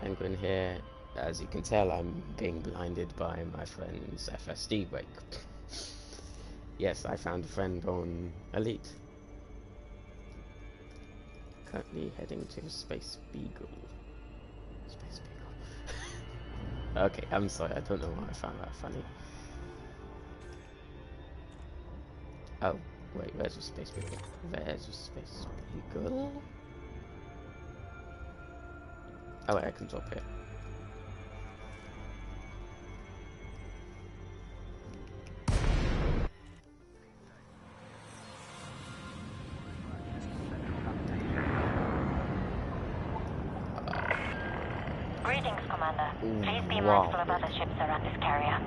Penguin here. As you can tell, I'm being blinded by my friend's FSD break. Yes, I found a friend on Elite. Currently heading to Space Beagle. Space Beagle. Okay, I'm sorry, I don't know why I found that funny. Oh, wait, where's the Space Beagle? There's the Space Beagle. Oh, wait, I can drop here. Greetings, Commander. Please be Wow. mindful of other ships around this carrier.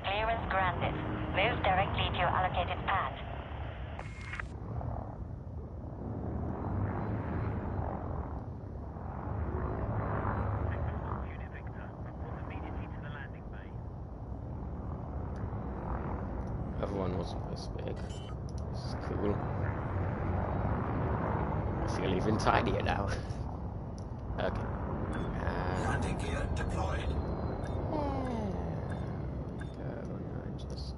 Clearance granted. Move directly to your allocated path. Everyone was this big. This is cool. I feel even tinier now. Okay. Landing gear deployed. Just...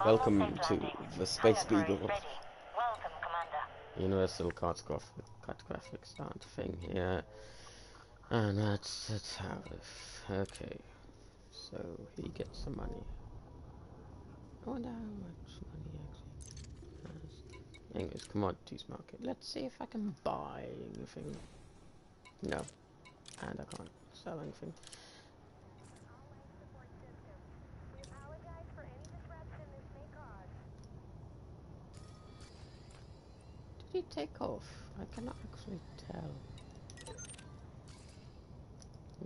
Welcome to the Space Beagle. Welcome, Commander. Universal cartographic start thing here. And that's the tariff. Okay. So he gets some money. I wonder how much money actually has. English commodities market. Let's see if I can buy anything. No. And I can't sell anything. Did he take off? I cannot actually tell.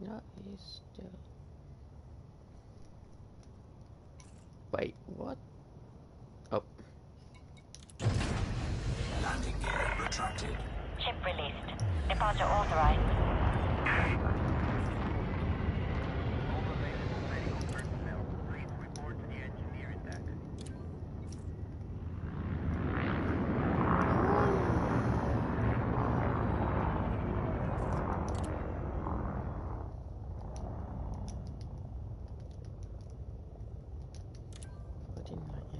No, he's still... Wait, what? Oh. Landing gear retracted. Ship released. Departure authorized. I didn't like it.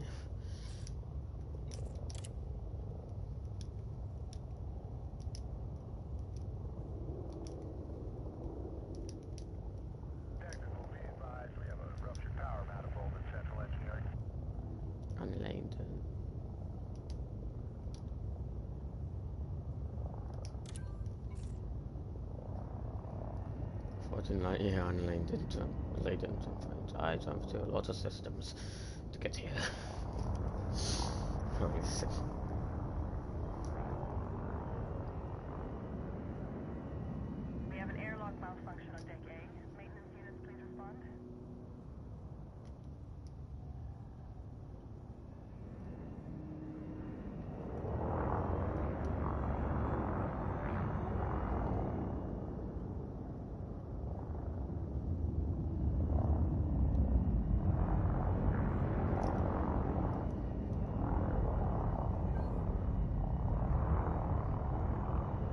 Unnamed. 1490, yeah, unnamed into laid into I jumped to a lot of systems to get here. Holy shit. We have an airlock malfunction on deck A. Maintenance units, please respond.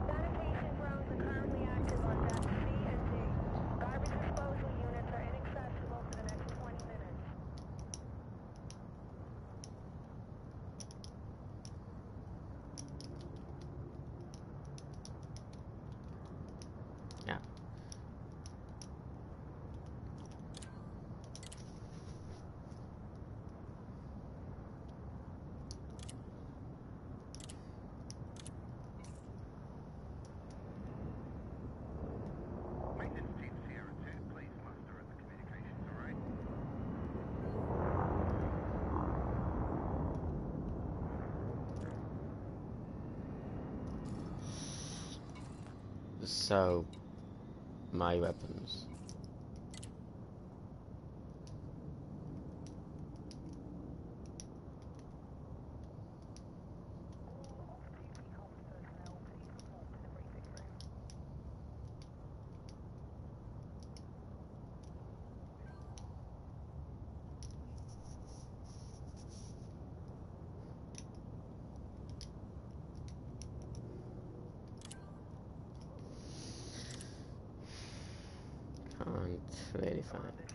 Sanitation drones are currently active on decks C and D. Garbage disposal units are inaccessible for the next 20 minutes. Yeah. So, my weapons. Can't really find it.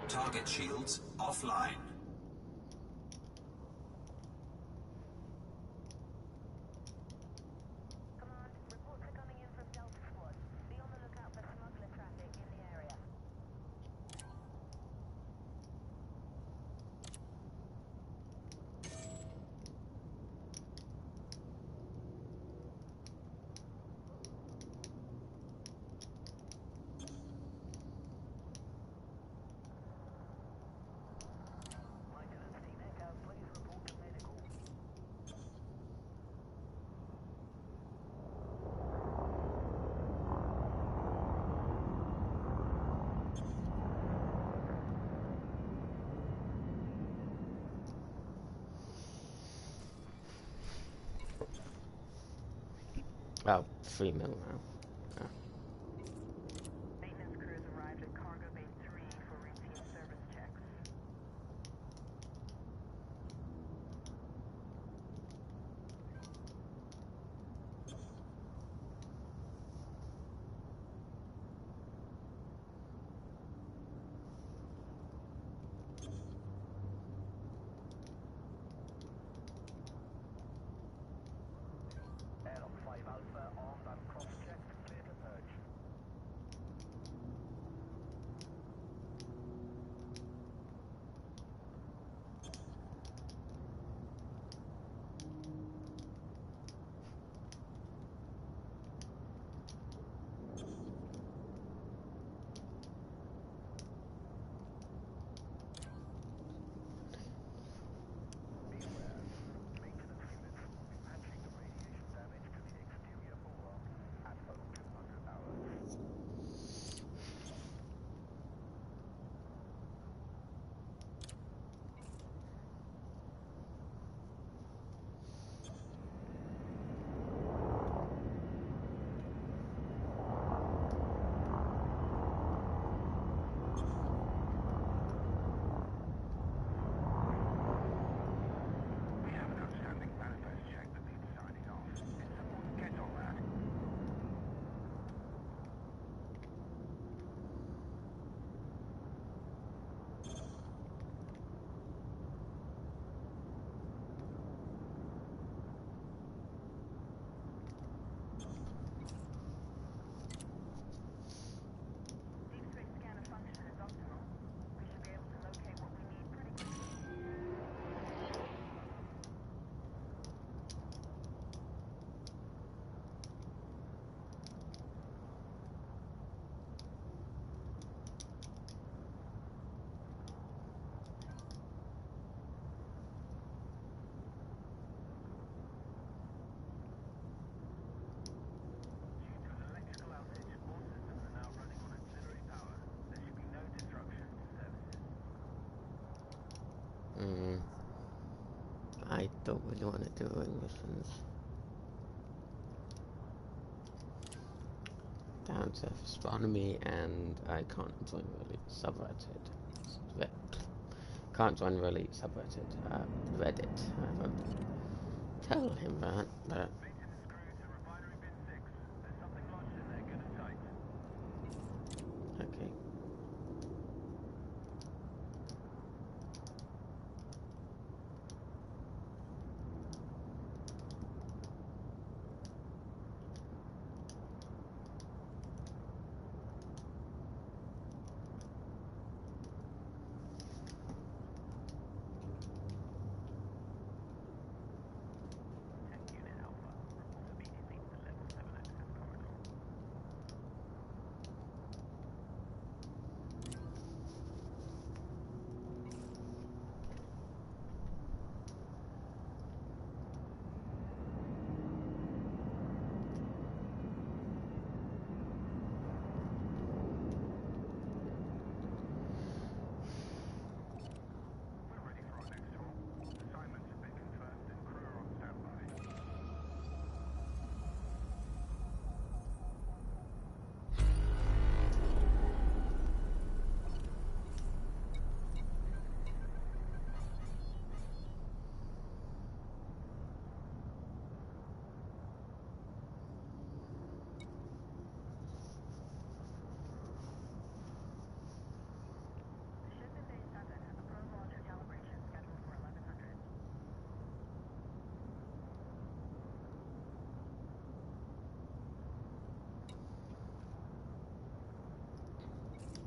Target shields offline. Command, reports are coming in from Delta Squad. Be on the lookout for smuggler traffic in the area. Maintenance Team Echo, please report to medical. Oh, 3 mil now. Ah. Maintenance crews arrived at Cargo Bay 3 for routine service checks. Air on 5 Alpha, armed and cross-checked. really want to do missions. Down to astronomy, and I can't join really subreddit. Can't join really subreddit. Reddit. I won't tell him that, but. Okay.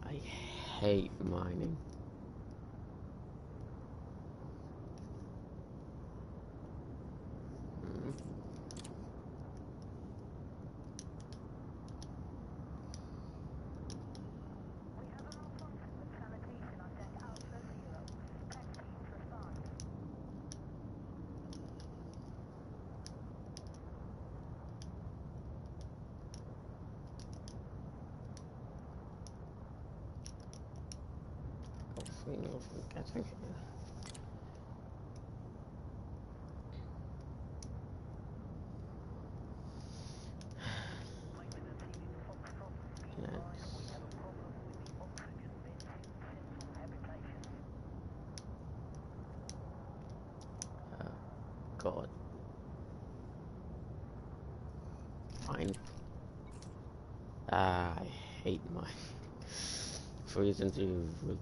I hate mining. Hopefully no one getting here. God. Fine. I hate mine. For reasons you would.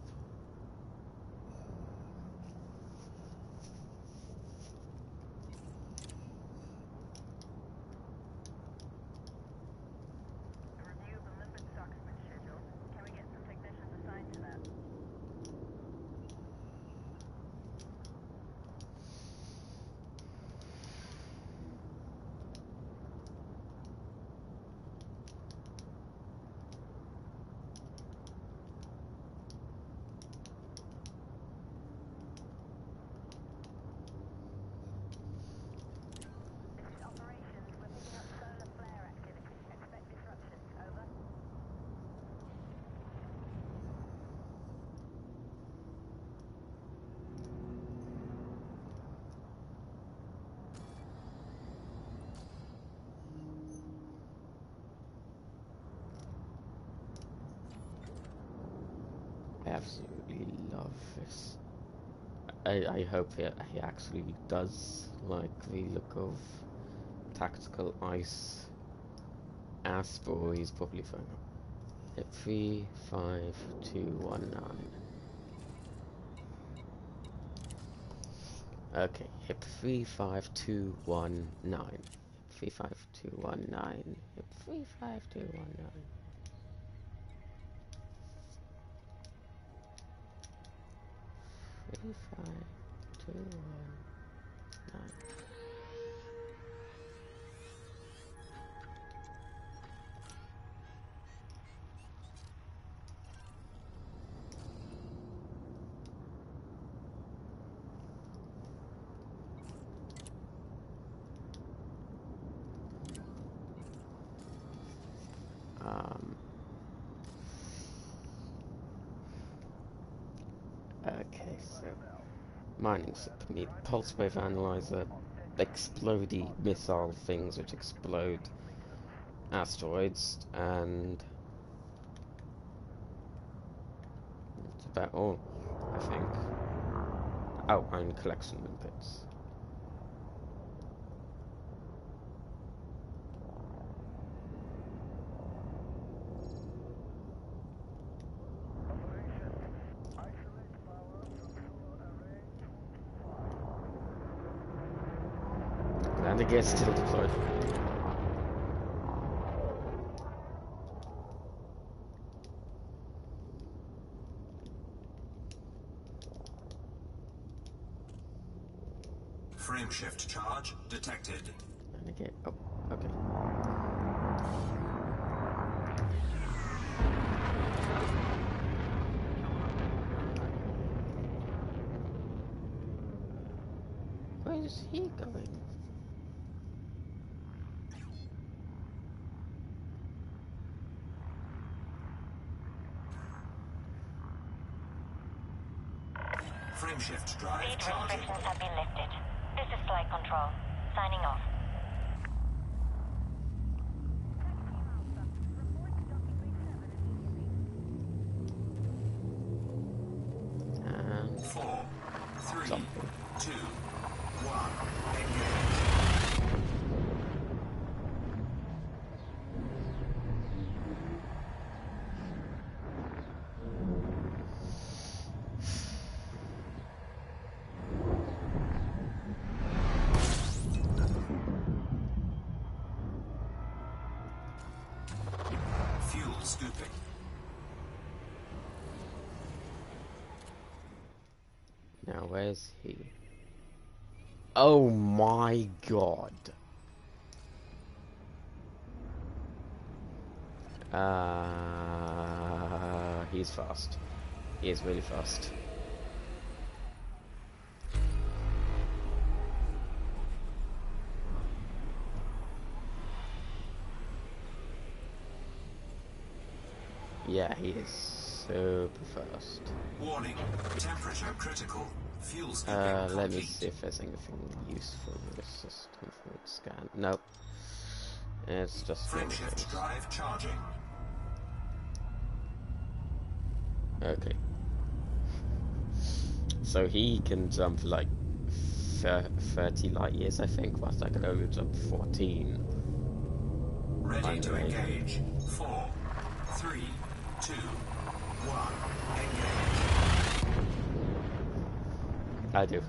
I absolutely love this. I hope he actually does like the look of tactical ice. Aspor, he's probably phone up. Hit 35219. Okay, hip 35219. 35219. Hip 35219. 35219. Okay, so mining support, need pulse wave analyzer, explodey missile things which explode asteroids, and that's about all, I think. Oh, and collection bits. And the gear's still deployed. Frameshift charge detected. And the gear. Oh, okay. Where is he going? Frameshift drive Speed charging. restrictions have been lifted. This is Flight Control. Signing off. And 4, 3, something. 2, 1. Engage. Fuel scooping. Now, where's he? Oh my god. He's fast. He is really fast. Yeah, he is super fast. Warning. Temperature critical. Fuel scooping Let me complete. see if there's anything useful in this system for me to scan. Nope. It's just normal Frameshift things. drive charging. Okay. So he can jump like 30 light years, I think, whilst I can only jump 14. Ready to Anyway. engage. 4, 3, 2, 1. Engage. I do.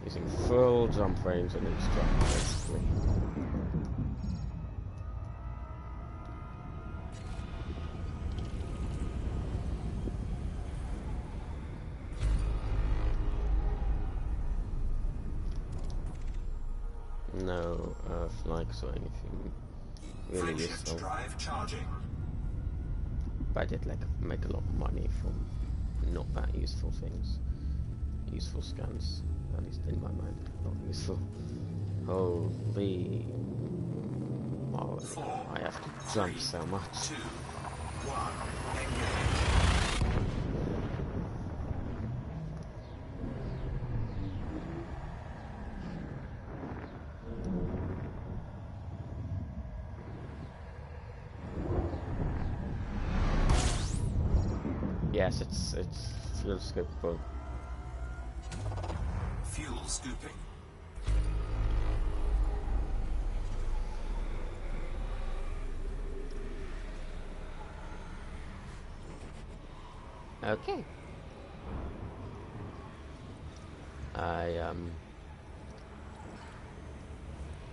Using full jump range and each jump, basically. No Earth likes or anything really Frameshift useful. drive charging. But I did like make a lot of money from not that useful things. Useful scans, at least in my mind, not useful. Holy moly, I have to jump so much. 2, 1. Engage. Yes, it's fuel scoopable. Fuel scooping. Okay.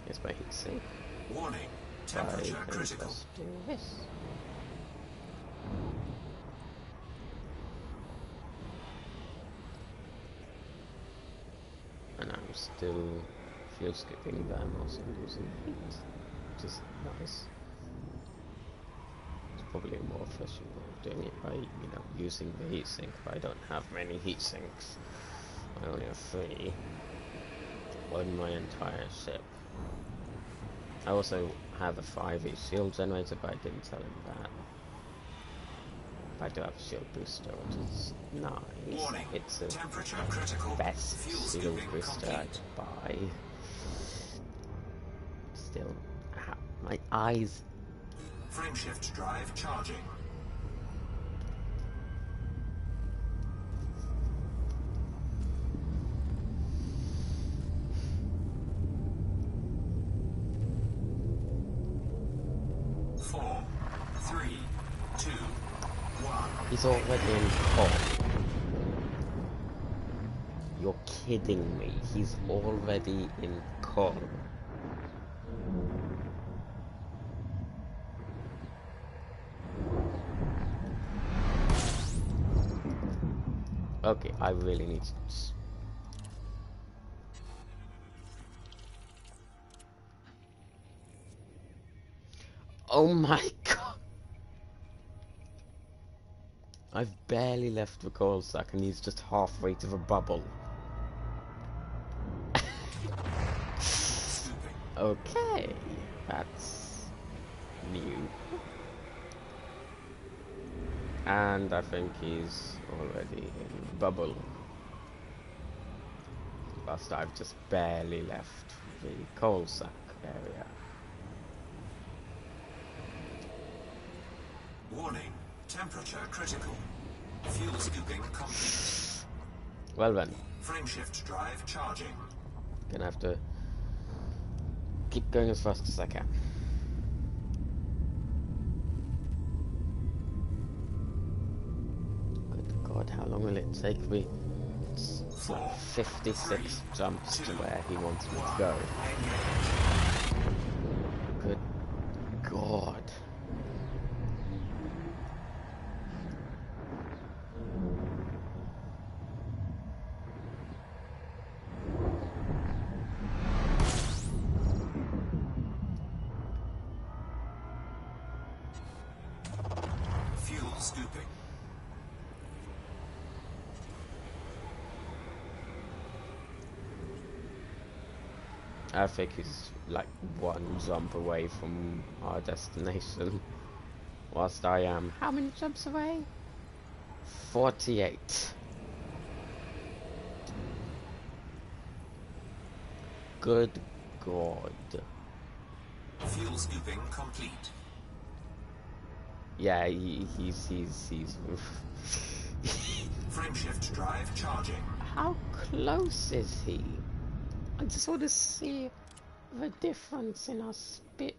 Here's my heat sink. Warning. Temperature I can critical. just do this. And I'm still fuel skipping, but I'm also losing heat, which is nice. It's probably more efficient way of doing it by, using the heatsink, but I don't have many heat sinks. I only have 3 on my entire ship. I also have a 5e shield generator, but I didn't tell him that. I do have a shield booster, which is nice. Warning. It's a Temperature critical. best Fuel shield scooping booster I complete. could buy. Still, my eyes. Frameshift drive charging. Four, three, two, one. He's already in call. You're kidding me. He's already in call. Okay, I really need to... Oh my god! I've barely left the call sack and he's just halfway to the bubble. Okay, that's new. And I think he's already in bubble. Whilst I've just barely left the coal sack area. Warning. Temperature critical. Fuel scooping complete. Well then, Frameshift drive charging. gonna have to keep going as fast as I can. Good god, how long will it take me? It's like 56 jumps to where he wants me to go. Good god. Fuel scooping. I think he's like one jump away from our destination. Whilst I am how many jumps away? 48. Good god. Fuel scooping complete. Yeah, he's Frameshift drive charging. how close is he? I just want to see the difference in our speed.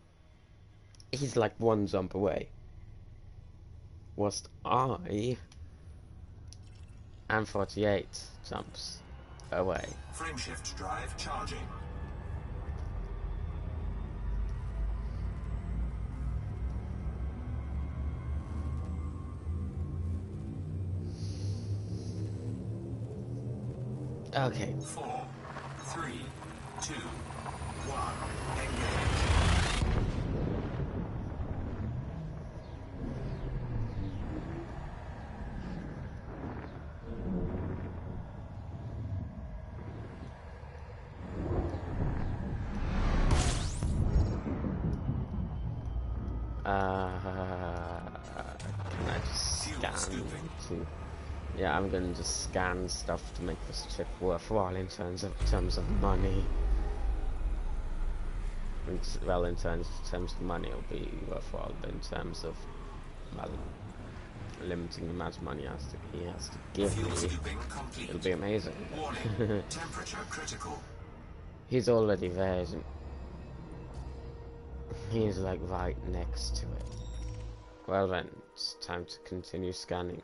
He's like one jump away. Whilst I am 48 jumps away. Frameshift drive charging. Okay. 4, 3, 2, 1. Engage. Can I just scan to... Yeah, I'm gonna just scan stuff to make this trip worthwhile in terms of money. Well, in terms of money, it'll be worthwhile, but in terms of, well, limiting the amount of money he has to give Fuel me, scooping complete. it'll be amazing. Warning. Temperature critical. He's already there, isn't he? He's like right next to it. Well then, it's time to continue scanning.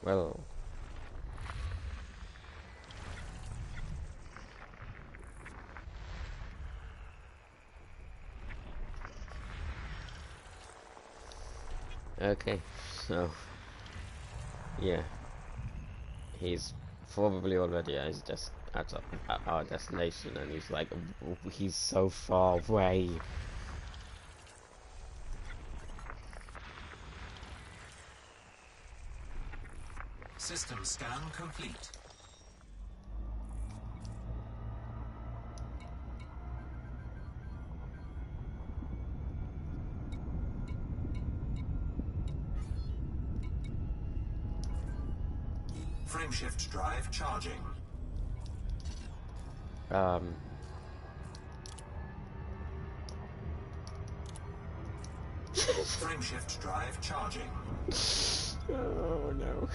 Well, okay, so yeah, he's probably already just at our destination, and he's like, he's so far away. System scan complete. Frameshift drive charging. Frameshift drive charging. Oh no.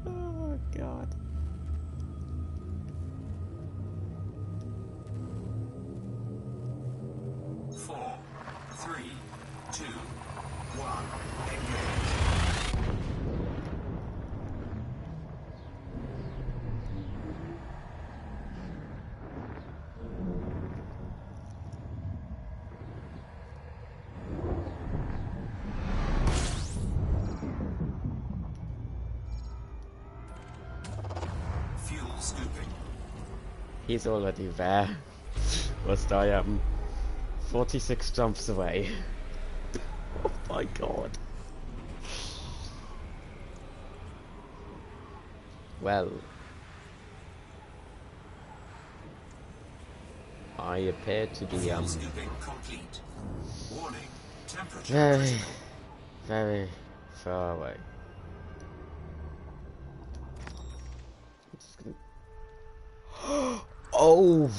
Oh god. Four, three, two, one. Engage. Fuel scooping. He's already there. Whilst I am 46 jumps away. Oh my god. Well, I appear to be Fuel scooping complete. Warning. Temperature very, critical. very far away. I'm just gonna... Oh!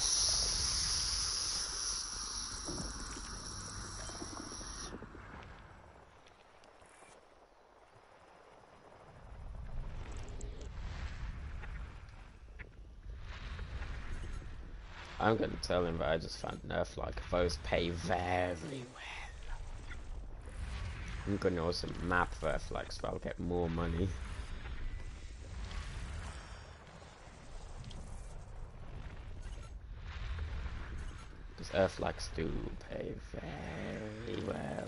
I'm gonna tell him that I just found Nerf like those pay very well. I'm gonna also map Nerf like so I'll get more money. Because Earthlikes do pay very well.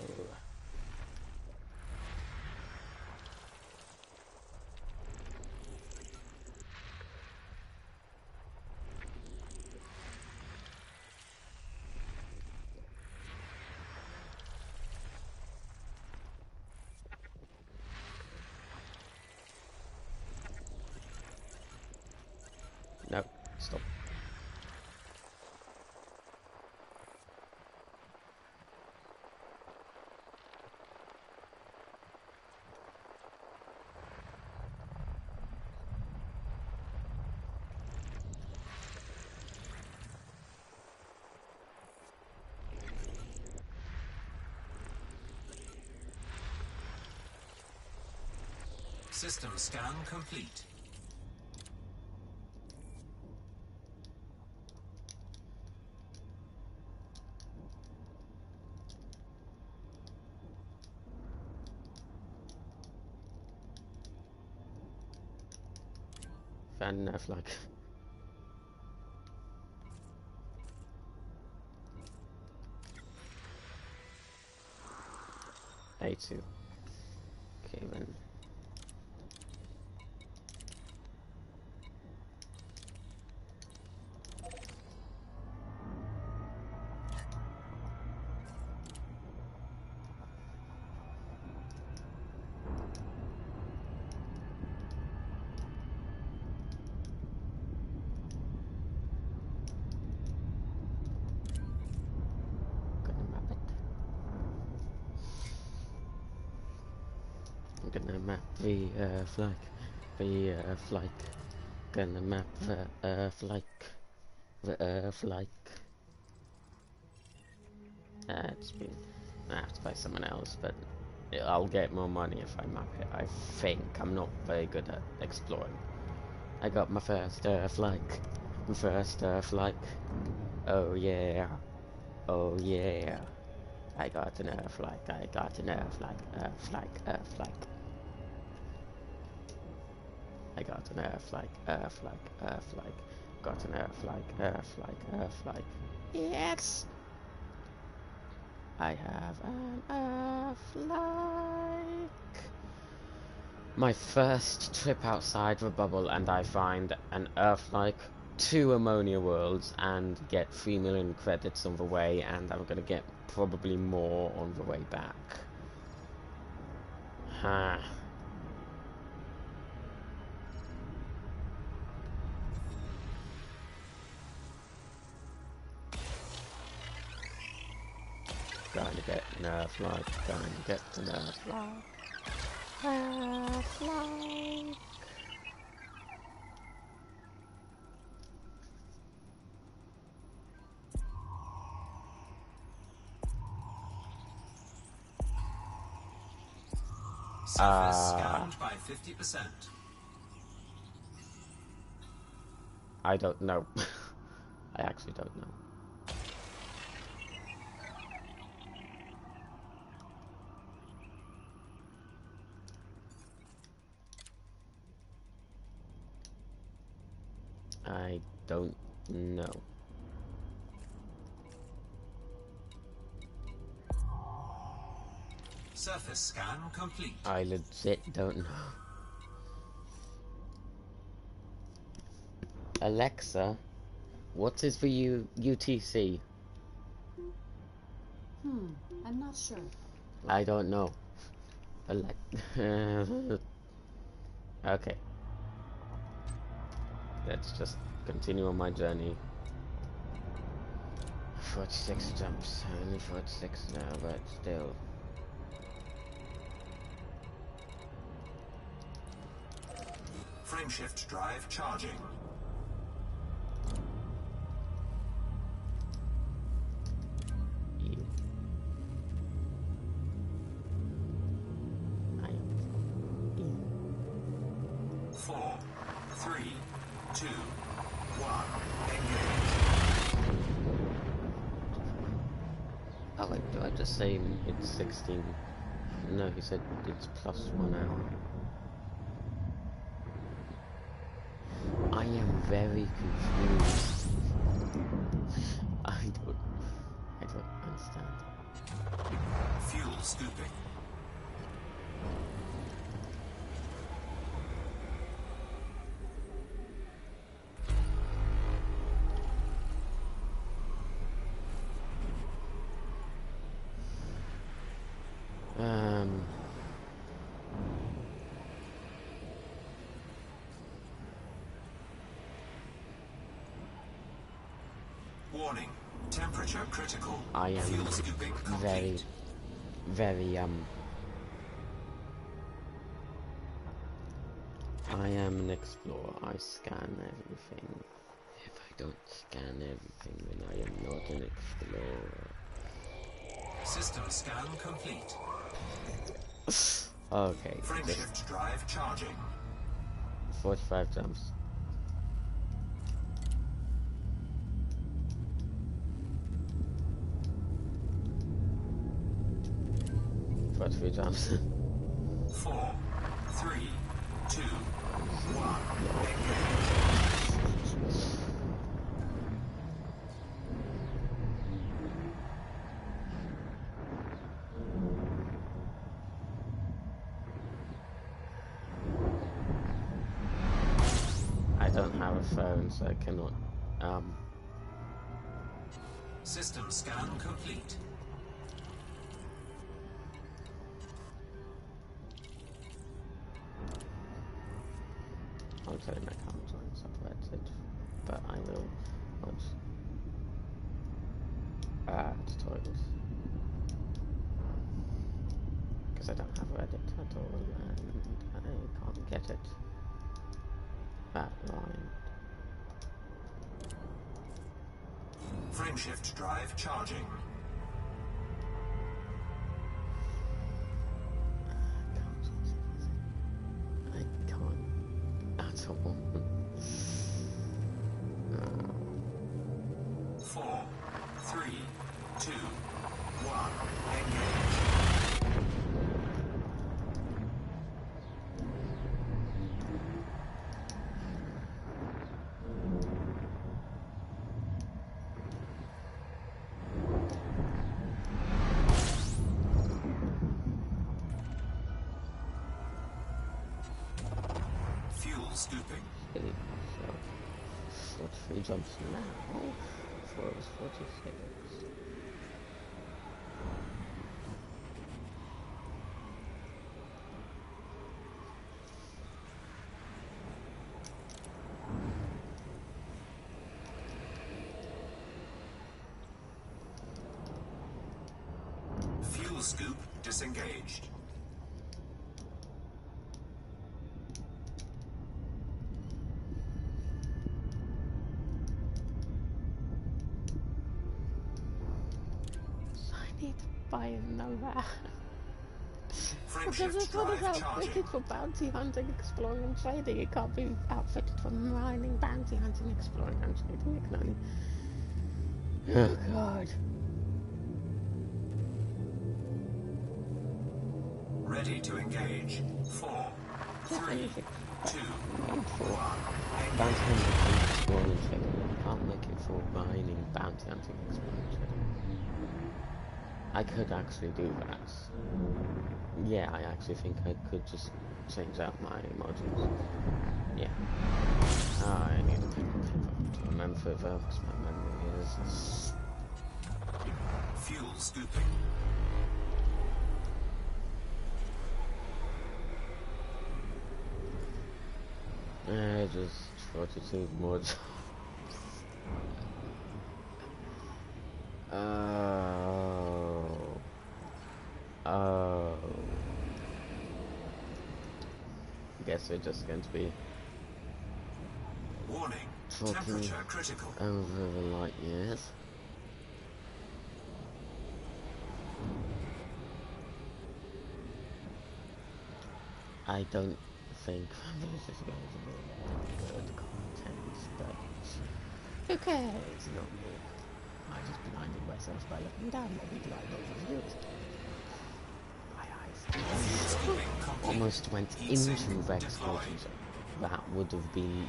No, stop. System scan complete. Found Nerf like. A2. Okay then. Gonna map the flag. The flag. Gonna map the flag. The flag. It's been. I have to buy someone else, but I'll get more money if I map it. I think I'm not very good at exploring. I got my first flag. My first flag. Oh yeah. Oh yeah. I got an flag. I got an flag. Flag. Flag. I got an flag. Flag. Flag. Got an flag. Flag. Flag. Yes. I have an flag. My first trip outside the bubble, and I find an Earth-like, 2 ammonia worlds, and get 3 million credits on the way, and I'm gonna get probably more on the way back. Ha. Going to get nerf like, going to get the nerf like. Nerf like. Surface scanned by 50%. I don't know. I actually don't know. I don't know. Surface scan complete. I legit don't know. Alexa, what is for you UTC? I'm not sure. I don't know. Okay. Let's just continue on my journey. 46 jumps, only 46 now, but still. Frameshift drive charging. You. I am. You. 4, 3, 2, 1. Engage. Oh, wait, do I just say it's 16? No, he said it's plus 1 hour. I am very confused. I don't understand. Fuel scooping. Warning. Temperature critical. I am Fuel scooping complete. very, I am an explorer. I scan everything. If I don't scan everything, then I am not an explorer. System scan complete. Okay. Frameshift drive charging. 45 jumps. For 3 jumps. 4, 3, 2, 1. I don't have a phone, so I cannot. System scan complete. I'll tell you my account on separated, but I will once. Tutorials. Because I don't have Reddit at all, and I can't get it. That line. Frameshift drive charging. I can't at all. 4, 3, 2, 1. Engage. Fuel scooping. Okay, so 43 jumps now. 4 was 46. Fuel scoop disengaged. I need to buy another. Frame Because this shift one is drive charging. outfitted for bounty hunting, exploring, and trading. It can't be outfitted for mining, bounty hunting, exploring, and trading. It can only. Oh God. Ready to engage. 4, 3, 2, 1. Bounty hunting, exploring, and trading. You can't make it for mining, bounty hunting, exploring, and trading. I could actually do that. Yeah, I actually think I could just change out my modules. Yeah. I need a pen and paper to remember further because my memory is... Fuel scooping. Just 42 mods. Oh. I guess they're just going to be Warning. talking Temperature critical. over the light years. I don't think this is going to be good content, but who cares? Not me. I just blinded myself by looking down. Maybe blind overviews. My eyes almost went into Vex Cultures. That would have been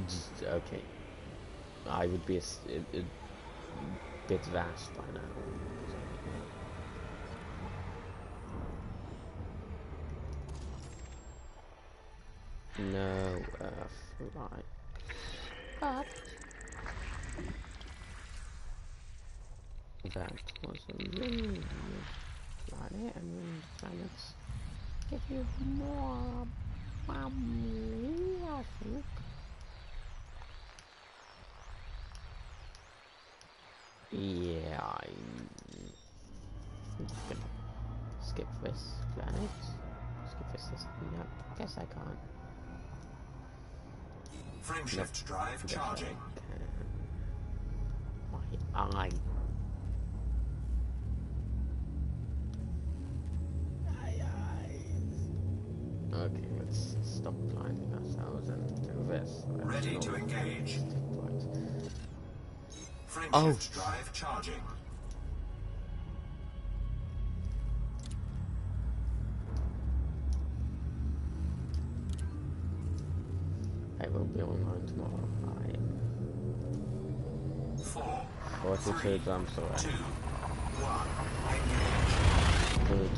just okay. I would be a bit vast by now. No flight. But that was a ring planet, and ring planets give you more money, I think. Yeah, I'm just gonna skip this planet. Skip this system. No, guess I can't. Frame shift drive Guess charging. I can. My eye. Okay, let's stop blinding ourselves and do this. Ready to engage. Right. Frame Oh. shift drive charging. I will be online tomorrow. I am 4, 42 jumps away. 2, 1. Good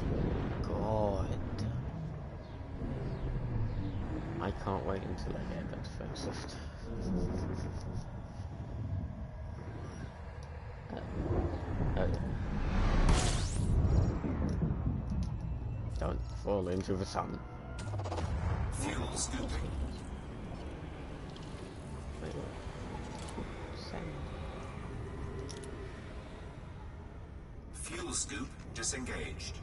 God. I can't wait until I get that first. Don't fall into the sun. Fuel scooping. Wait, send. Fuel scoop disengaged.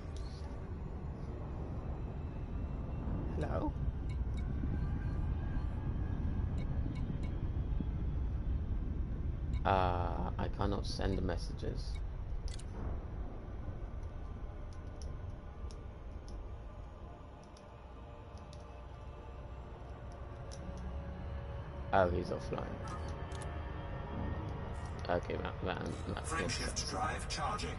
Hello? I cannot send messages. Oh, he's offline. Okay, that Frame makes shift sense. drive charging.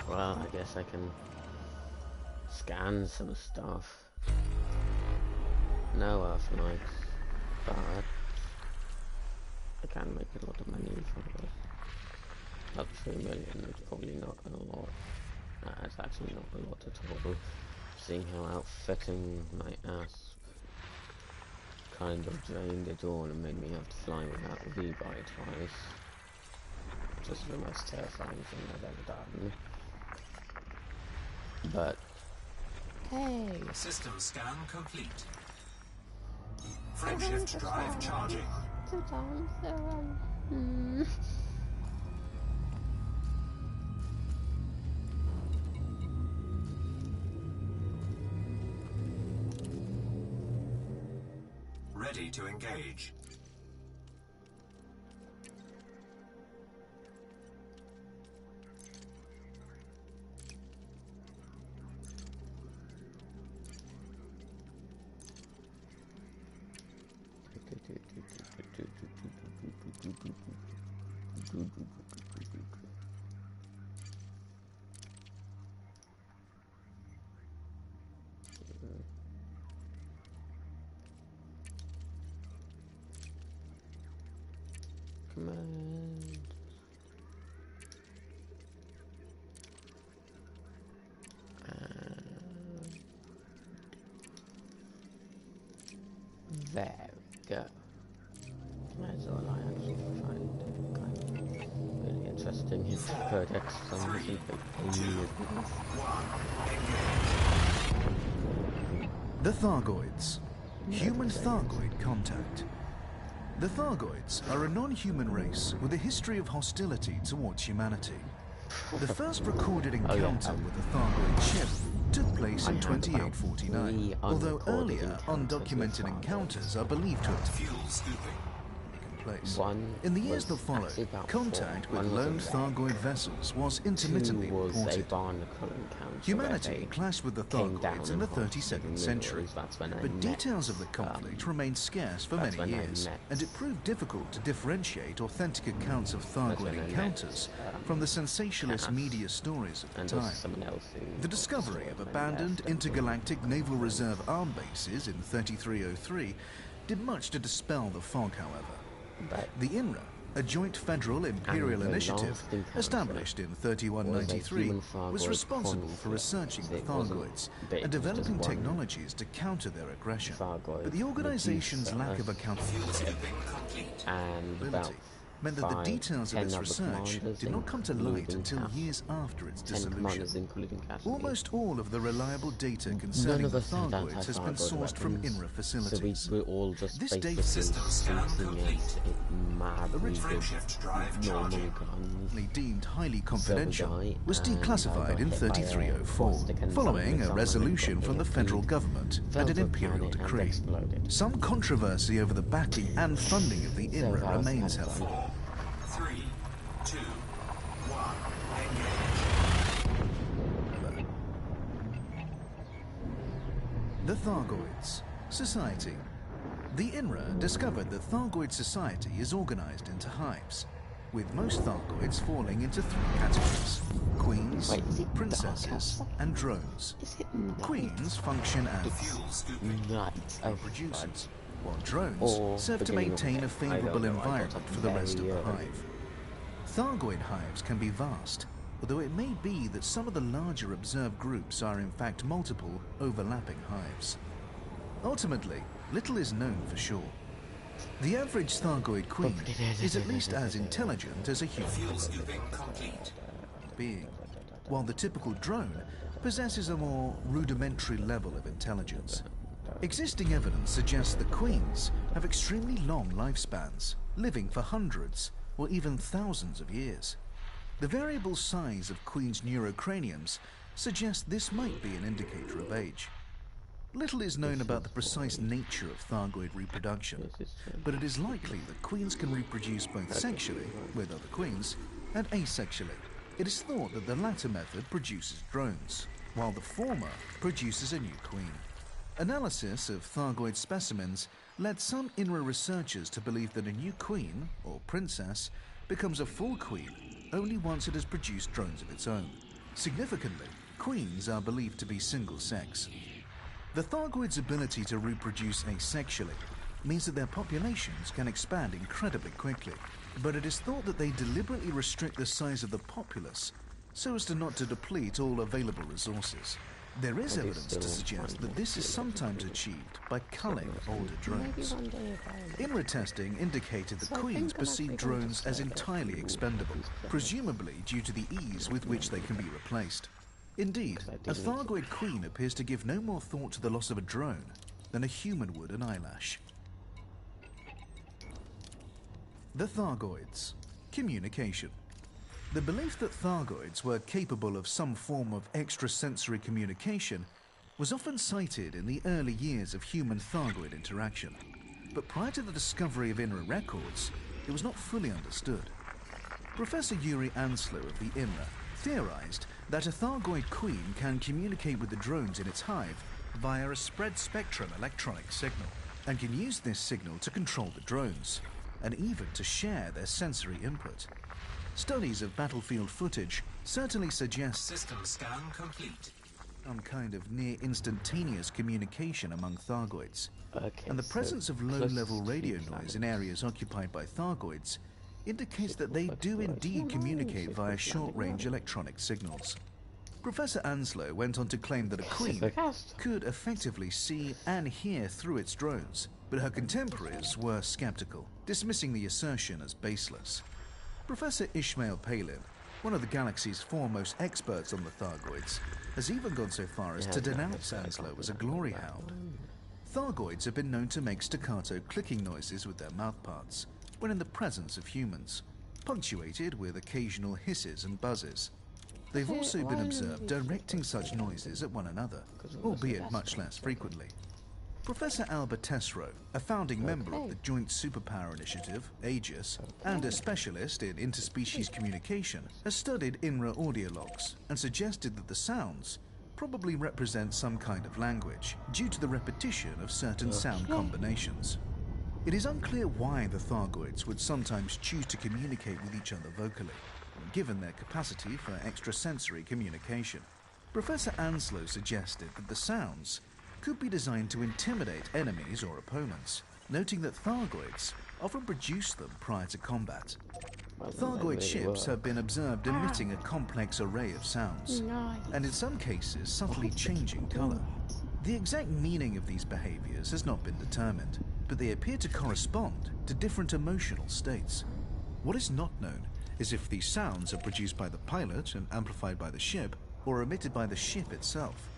Well, I guess I can scan some stuff. No Earthlights, but I can make a lot of money from this. Up 3 million is probably not a lot. It's actually not a lot at all. Seeing how outfitting my ass kind of drained it all and made me have to fly without a V-by twice. Just the most terrifying thing I've ever done. But hey, System scan complete. Frame shift drive charging. sometimes Ready to engage. Command. There we go. That's all I actually find kind of really interesting is the codex for some reason. The Thargoids. Human Thargoid contact. The Thargoids are a non-human race with a history of hostility towards humanity. The first recorded encounter with a Thargoid ship took place in 2849, although earlier undocumented encounters are believed to have Fuel scooping. taken place. In the years that followed, contact with lone Thargoid vessels was intermittently reported. Humanity clashed with the Thargoids in the 32nd century, but details of the conflict remained scarce for many years, and it proved difficult to differentiate authentic accounts of Thargoid encounters from the sensationalist media stories of the time. The discovery of abandoned intergalactic Naval Reserve arm bases in 3303 did much to dispel the fog, however. The INRA, a joint federal imperial initiative established in 3193, was responsible for researching the Thargoids and developing technologies to counter their aggression. But the organization's lack of accountability meant that the details of its research did not come to light until years after its dissolution. Almost all of the reliable data concerning the Thargoids has been sourced from INRA facilities. So we're all just This data System scan complete. mad Frameshift drive charging. deemed highly confidential, was declassified in 3304, following a resolution from the federal government and an imperial decree. Some controversy over the backing and funding of the INRA remains, however. 3, 2, 1, engage. The Thargoids. Society. The INRA discovered that Thargoid society is organized into hives, with most Thargoids falling into 3 categories: queens, princesses, and drones. Queens function as Fuel scooping. producers, while drones serve to maintain a favorable environment for the rest of the hive. Thargoid hives can be vast, although it may be that some of the larger observed groups are in fact multiple, overlapping hives. Ultimately, little is known for sure. The average Thargoid queen is at least as intelligent as a human Fuel scooping complete. being, while the typical drone possesses a more rudimentary level of intelligence. Existing evidence suggests that queens have extremely long lifespans, living for hundreds or even thousands of years. The variable size of queens' neurocraniums suggests this might be an indicator of age. Little is known about the precise nature of Thargoid reproduction, but it is likely that queens can reproduce both sexually, with other queens, and asexually. It is thought that the latter method produces drones, while the former produces a new queen. Analysis of Thargoid specimens led some INRA researchers to believe that a new queen, or princess, becomes a full queen only once it has produced drones of its own. Significantly, queens are believed to be single-sex. The Thargoids' ability to reproduce asexually means that their populations can expand incredibly quickly, but it is thought that they deliberately restrict the size of the populace so as to not to deplete all available resources. There is evidence to suggest that this is sometimes achieved by culling older drones. INRA testing indicated that queens perceive drones as entirely expendable, presumably due to the ease with which they can be replaced. Indeed, a Thargoid queen appears to give no more thought to the loss of a drone than a human would an eyelash. The Thargoids. Communication. The belief that Thargoids were capable of some form of extrasensory communication was often cited in the early years of human-Thargoid interaction. but prior to the discovery of INRA records, it was not fully understood. Professor Yuri Anslow of the INRA theorized that a Thargoid queen can communicate with the drones in its hive via a spread-spectrum electronic signal, and can use this signal to control the drones, and even to share their sensory input. Studies of battlefield footage certainly suggest System scan complete. some kind of near-instantaneous communication among Thargoids, Okay, and the so presence of closest low-level to radio planets. noise in areas occupied by Thargoids indicates that they do indeed communicate via short-range electronic signals. Professor Anslow went on to claim that a queen could effectively see and hear through its drones, but her contemporaries were skeptical, dismissing the assertion as baseless. Professor Ishmael Palin, one of the galaxy's foremost experts on the Thargoids, has even gone so far as to denounce Anslow as a glory hound. Thargoids have been known to make staccato clicking noises with their mouthparts when in the presence of humans, punctuated with occasional hisses and buzzes. They've also been observed directing such noises at one another, albeit much less frequently. Professor Albert Tesreau, a founding member of the Joint Superpower Initiative, AEGIS, and a specialist in interspecies communication, has studied INRA audio logs and suggested that the sounds probably represent some kind of language due to the repetition of certain sound combinations. It is unclear why the Thargoids would sometimes choose to communicate with each other vocally, given their capacity for extrasensory communication. Professor Anslow suggested that the sounds could be designed to intimidate enemies or opponents, noting that Thargoids often produce them prior to combat. Thargoid ships have been observed emitting a complex array of sounds, and in some cases subtly changing color. The exact meaning of these behaviors has not been determined, but they appear to correspond to different emotional states. What is not known is if these sounds are produced by the pilot and amplified by the ship, or emitted by the ship itself.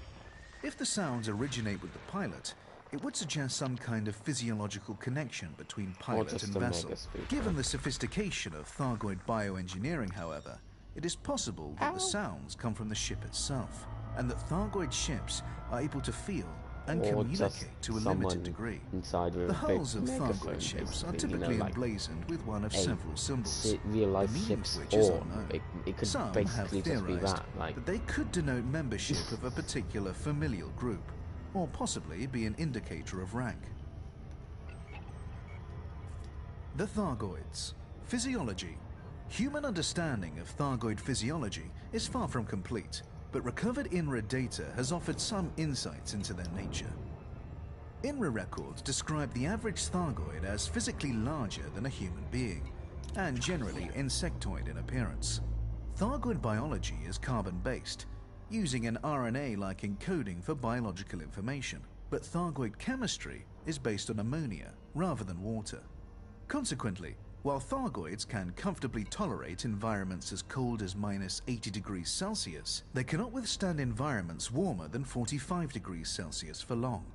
If the sounds originate with the pilot, it would suggest some kind of physiological connection between pilot just and the vessel. mega speaker. Given the sophistication of Thargoid bioengineering, however, it is possible that the sounds come from the ship itself, and that Thargoid ships are able to feel and Or communicate just to a someone limited degree. inside with The a big hulls of megaphone, Thargoid ships are basically, typically like emblazoned with one of a several symbols, real-life the meaning of ships, which is or unknown. it could Some have basically just be theorized that, like that they could denote membership of a particular familial group, or possibly be an indicator of rank. The Thargoids. Physiology. Human understanding of Thargoid physiology is far from complete, but recovered INRA data has offered some insights into their nature. INRA records describe the average Thargoid as physically larger than a human being, and generally insectoid in appearance. Thargoid biology is carbon-based, using an RNA-like encoding for biological information, but Thargoid chemistry is based on ammonia rather than water. Consequently, while Thargoids can comfortably tolerate environments as cold as -80 degrees Celsius, they cannot withstand environments warmer than 45 degrees Celsius for long.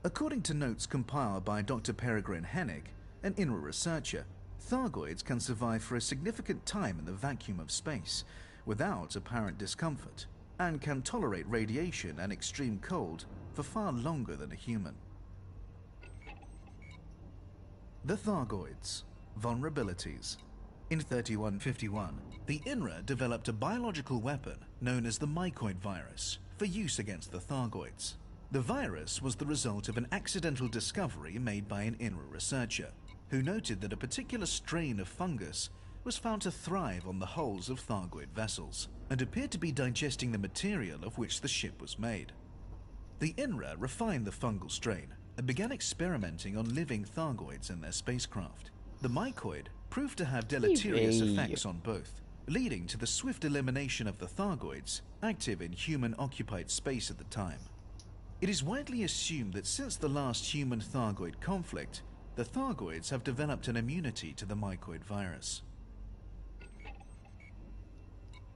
According to notes compiled by Dr. Peregrine Hennig, an INRA researcher, Thargoids can survive for a significant time in the vacuum of space without apparent discomfort, and can tolerate radiation and extreme cold for far longer than a human. The Thargoids. Vulnerabilities. In 3151, the INRA developed a biological weapon known as the mycoid virus for use against the Thargoids. The virus was the result of an accidental discovery made by an INRA researcher, who noted that a particular strain of fungus was found to thrive on the hulls of Thargoid vessels, and appeared to be digesting the material of which the ship was made. The INRA refined the fungal strain and began experimenting on living Thargoids in their spacecraft. The mycoid proved to have deleterious effects on both, leading to the swift elimination of the Thargoids active in human-occupied space at the time. It is widely assumed that since the last human-Thargoid conflict, the Thargoids have developed an immunity to the mycoid virus.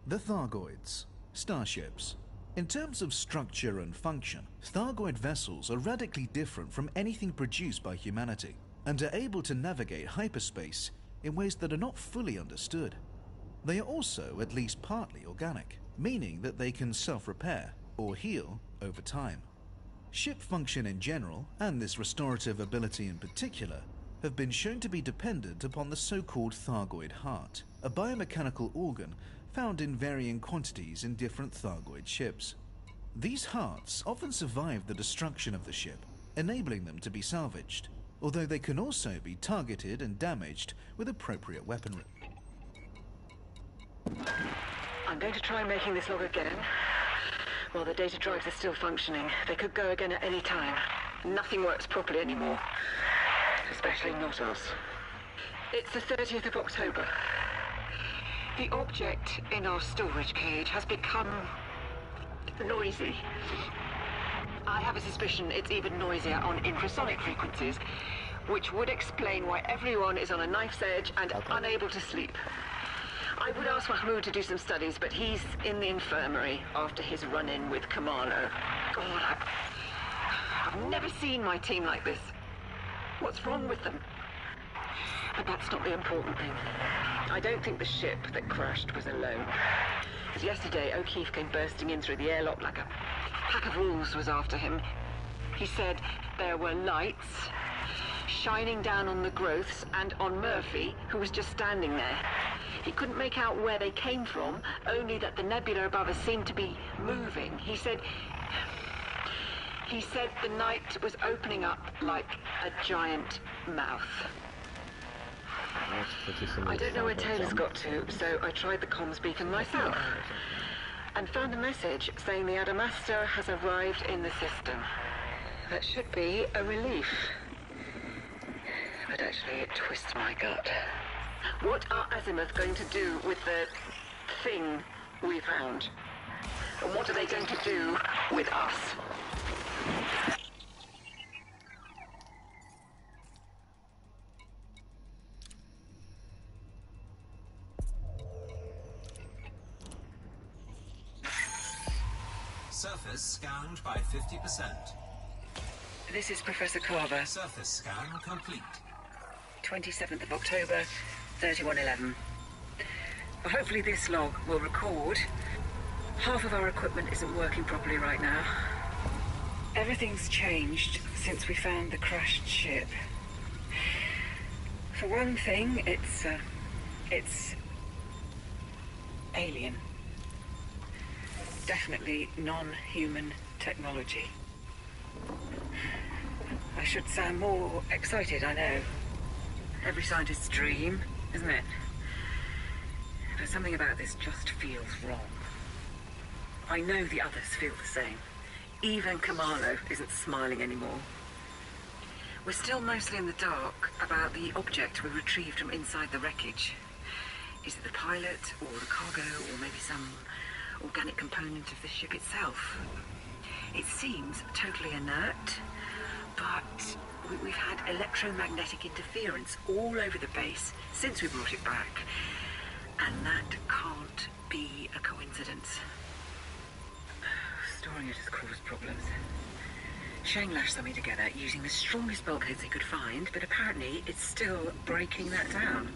The Thargoids. Starships. In terms of structure and function, Thargoid vessels are radically different from anything produced by humanity, and are able to navigate hyperspace in ways that are not fully understood. They are also at least partly organic, meaning that they can self-repair or heal over time. Ship function in general, and this restorative ability in particular, have been shown to be dependent upon the so-called Thargoid heart, a biomechanical organ found in varying quantities in different Thargoid ships. These hearts often survive the destruction of the ship, enabling them to be salvaged, although they can also be targeted and damaged with appropriate weaponry. I'm going to try making this log again. While the data drives are still functioning, they could go again at any time. Nothing works properly anymore. Especially not us. It's the 30th of October. The object in our storage cage has become noisy. I have a suspicion it's even noisier on infrasonic frequencies, which would explain why everyone is on a knife's edge and unable to sleep. I would ask Mahmoud to do some studies, but he's in the infirmary after his run-in with Kamalo. God, I've never seen my team like this. What's wrong with them? But that's not the important thing. I don't think the ship that crashed was alone. Because yesterday, O'Keefe came bursting in through the airlock like a pack of wolves was after him. He said there were lights shining down on the growths and on Murphy, who was just standing there. He couldn't make out where they came from, only that the nebula above us seemed to be moving. He said the night was opening up like a giant mouth. I don't know where Taylor's got to, so I tried the comms beacon myself. And found a message saying the Adamastor has arrived in the system. That should be a relief. But actually it twists my gut. What are Azimuth going to do with the thing we found? And what are they going to do with us? Surface scanned by 50%. This is Professor Carver. Surface scan complete. 27th of October, 3111. Hopefully this log will record. Half of our equipment isn't working properly right now. Everything's changed since we found the crashed ship. For one thing, it's alien. Definitely non-human technology. I should sound more excited, I know. Every scientist's dream, isn't it? But something about this just feels wrong. I know the others feel the same. Even Kamalo isn't smiling anymore. We're still mostly in the dark about the object we retrieved from inside the wreckage. Is it the pilot, or the cargo, or maybe some organic component of the ship itself? It seems totally inert, but we've had electromagnetic interference all over the base since we brought it back. And that can't be a coincidence. Storing it has caused problems. Shang lashed something together using the strongest bulkheads they could find, but apparently it's still breaking that down.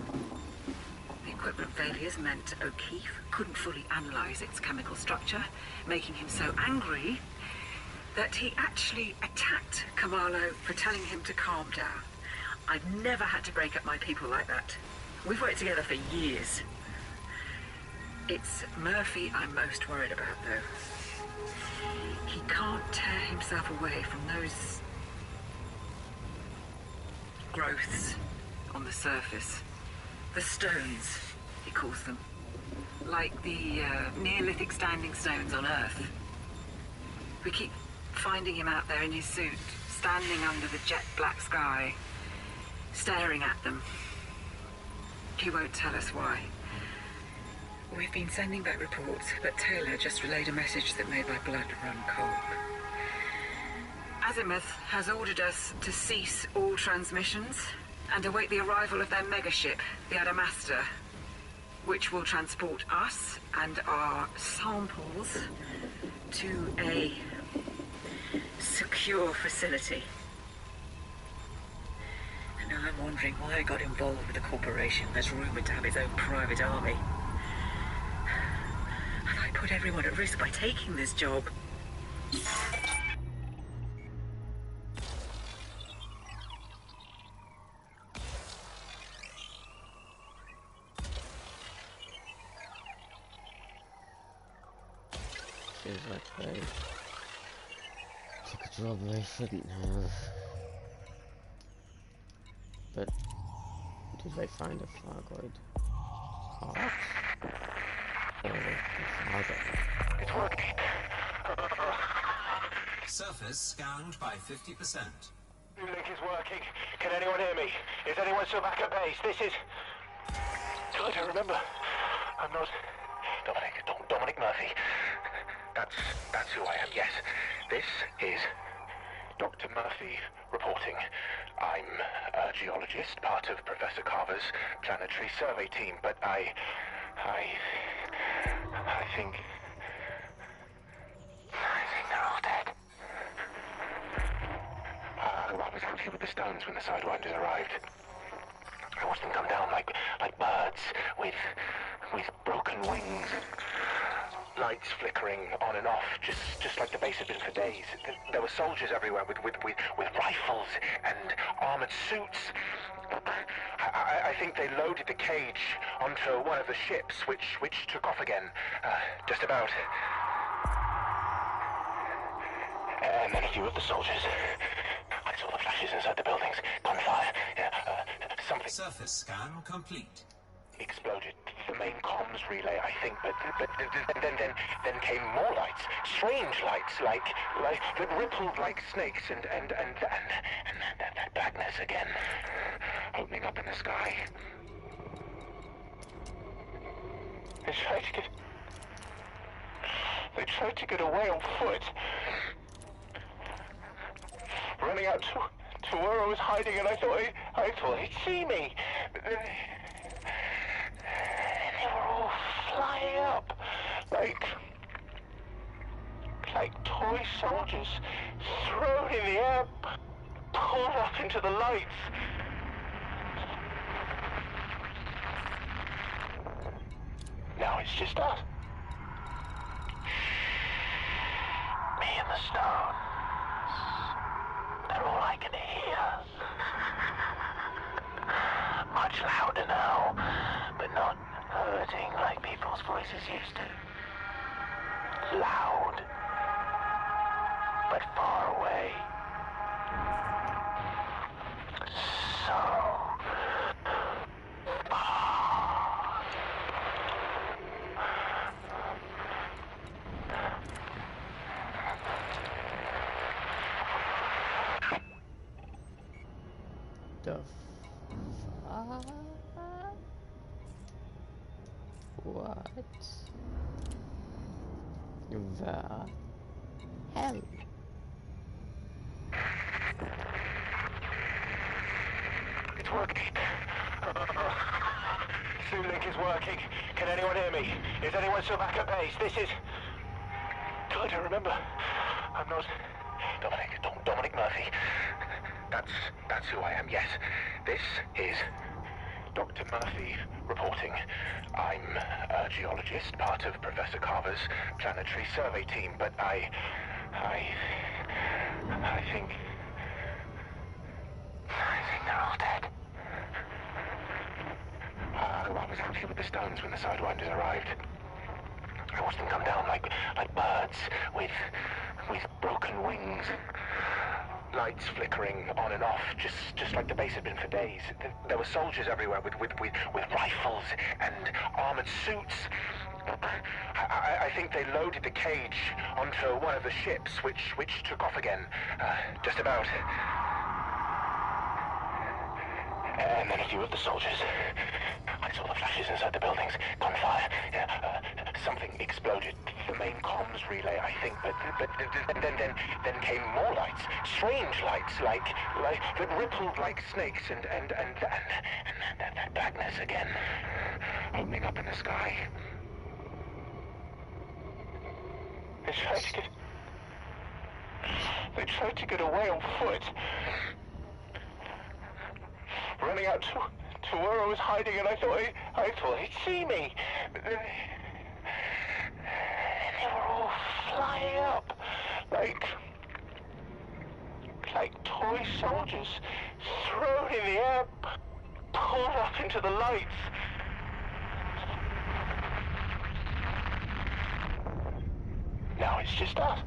The equipment failures meant O'Keefe couldn't fully analyze its chemical structure, making him so angry that he actually attacked Kamalo for telling him to calm down. I've never had to break up my people like that. We've worked together for years. It's Murphy I'm most worried about, though. He can't tear himself away from those growths on the surface. The stones, he calls them. Like the Neolithic standing stones on Earth. We keep finding him out there in his suit, standing under the jet black sky, staring at them. He won't tell us why. We've been sending back reports, but Taylor just relayed a message that made my blood run cold. Azimuth has ordered us to cease all transmissions and await the arrival of their megaship, the Adamastor, which will transport us and our samples to a secure facility. And now I'm wondering why I got involved with a corporation that's rumored to have its own private army. And I put everyone at risk by taking this job. Seems like they took a job they shouldn't have. But did they find a Thargoid heart? Or a Thargoid? It's working. Surface scanned by 50%. New link is working. Can anyone hear me? Is anyone still back at base? This is... I don't remember. I'm not... Dominic Murphy. That's who I am, yes. This is Dr. Murphy reporting. I'm a geologist, part of Professor Carver's planetary survey team, but I think they're all dead. I was out here with the stones when the Sidewinders arrived. I watched them come down like birds with broken wings. Lights flickering on and off, just like the base had been for days. There were soldiers everywhere with rifles and armored suits. I think they loaded the cage onto one of the ships, which took off again, just about. And then a few of the soldiers. I saw the flashes inside the buildings. Gunfire. Something. Surface scan complete. Exploded. The main comms relay, I think, but then came more lights, strange lights, like that rippled like snakes, and that blackness again, opening up in the sky. They tried to get away on foot, running out to where I was hiding, and I thought he'd see me. But then they were all flying up like toy soldiers, thrown in the air, pulled up into the lights. Now it's just us. Me and the stones. They're all I can hear. Much louder now, but not hurting like people's voices used to. Loud, but far away. So far. The fuck? What the hell? It's working. Zoom link is working. Can anyone hear me? Is anyone still back at base? This is... I don't remember. I'm not... Dominic Murphy. That's who I am, yes. This is Dr. Murphy reporting. I'm a geologist, part of Professor Carver's planetary survey team, but I think they're all dead. I was out here with the stones when the Sidewinders arrived. I watched them come down like birds with broken wings. Lights flickering on and off, just like the base had been for days. There were soldiers everywhere with rifles and armored suits. I think they loaded the cage onto one of the ships, which took off again, just about. And then a few of the soldiers. I saw the flashes inside the buildings. Gunfire. Something exploded. The main comms relay, I think, but then came more lights. Strange lights, like that rippled like snakes, and that blackness again, opening up in the sky. They tried to get away on foot, running out to where I was hiding, and I thought he'd see me. But then they were all flying up like toy soldiers, thrown in the air, pulled up into the lights. Now it's just us.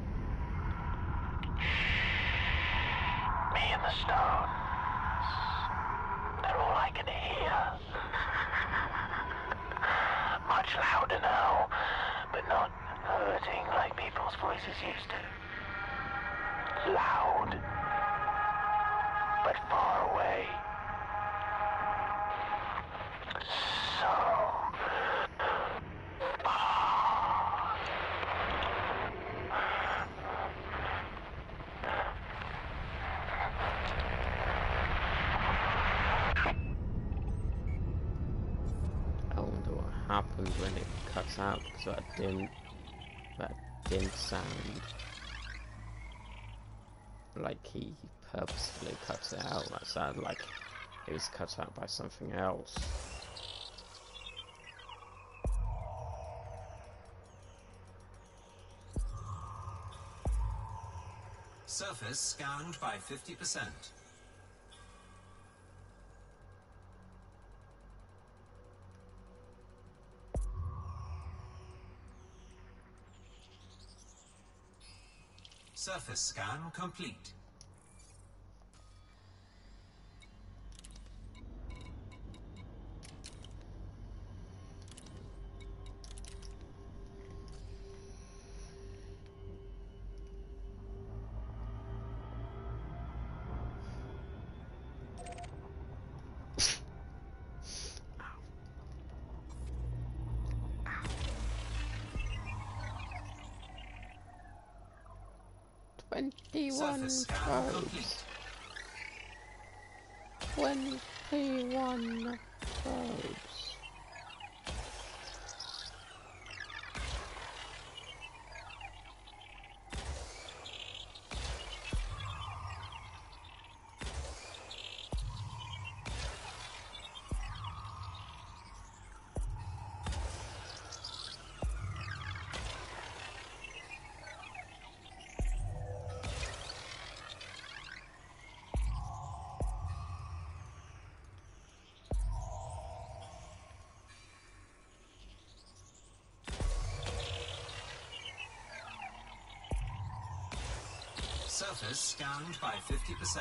Me and the stones. They're all I can hear. Much louder now, but not hurting like people's voices used to. Loud, but far away. So far. I wonder what happens when it cuts out, because that didn't sound like he purposefully cuts it out. That sounded like it was cut out by something else. Surface scanned by 50%. Surface scan complete. Surface scan complete. 21 probes. Surface scanned by 50%.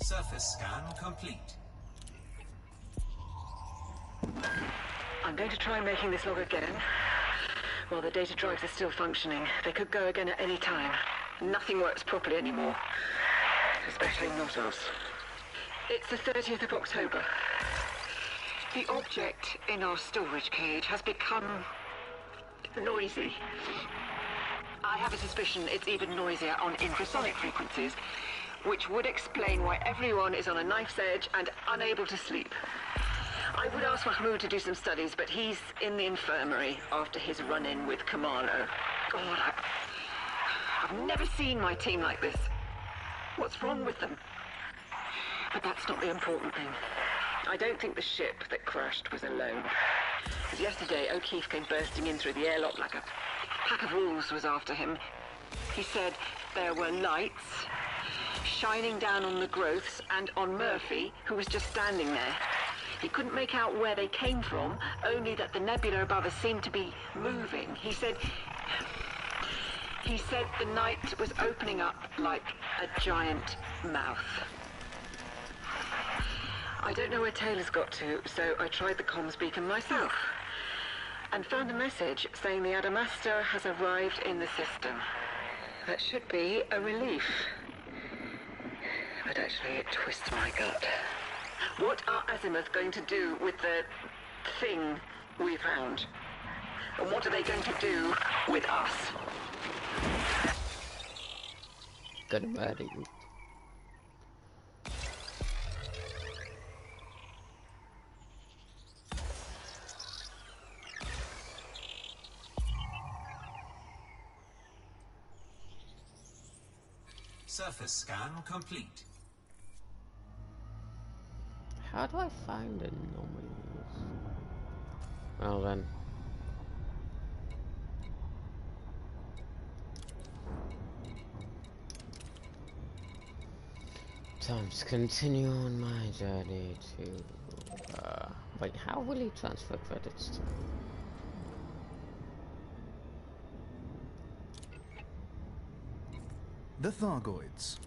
Surface scan complete. I'm going to try making this log again. While the data drives are still functioning, they could go again at any time. Nothing works properly anymore. Especially not us. It's the 30th of October. The object in our storage cage has become noisy. I have a suspicion it's even noisier on infrasonic frequencies, which would explain why everyone is on a knife's edge and unable to sleep. I would ask Mahmoud to do some studies, but he's in the infirmary after his run-in with Kamalo. God, I've never seen my team like this. What's wrong with them? But that's not the important thing. I don't think the ship that crashed was alone. Because yesterday, O'Keefe came bursting in through the airlock like a pack of wolves was after him. He said there were lights shining down on the growths and on Murphy, who was just standing there. He couldn't make out where they came from, only that the nebula above us seemed to be moving. He said the night was opening up like a giant mouth. I don't know where Taylor's got to, so I tried the comms beacon myself and found a message saying the Adamastor has arrived in the system. That should be a relief. But actually, it twists my gut. What are Azimuth going to do with the thing we found? And what are they going to do with us? Gonna murder you. Surface scan complete. Surface scan complete. How do I find anomalies? Well then. Time to continue on my journey to... wait, how will he transfer credits to? The Thargoids.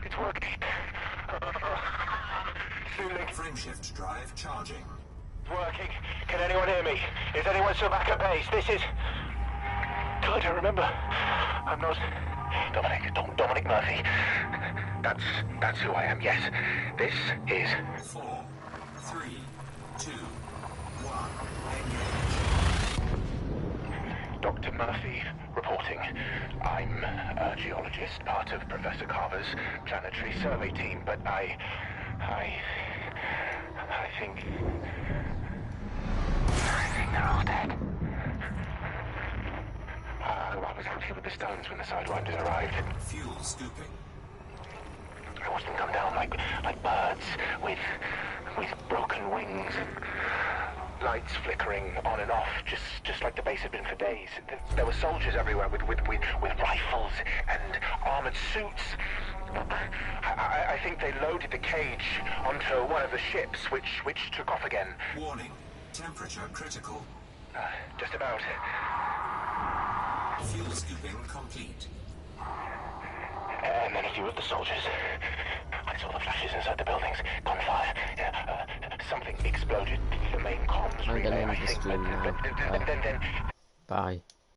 It's working. Fueling. Frameshift drive charging. Working. Can anyone hear me? Is anyone still back at base? This is... God, I don't remember. I'm not... Dominic Murphy. That's who I am, yes. This is... 4, 3, 2, 1. Engage. Dr. Murphy reporting. I'm a geologist, part of Professor Carver's planetary survey team, but I think they're all dead. I was out here with the stones when the Sidewinders arrived. Fuel scooping. I watched them come down like birds with broken wings. Lights flickering on and off, just like the base had been for days. There were soldiers everywhere with rifles and armored suits. I think they loaded the cage onto one of the ships, which took off again. Warning. Temperature critical. Just about. Fuel scooping complete. And then a few of the soldiers. I saw the flashes inside the buildings. Gunfire. Something exploded. The main comms I'm relay, gonna I end the think. stream now. Then Bye.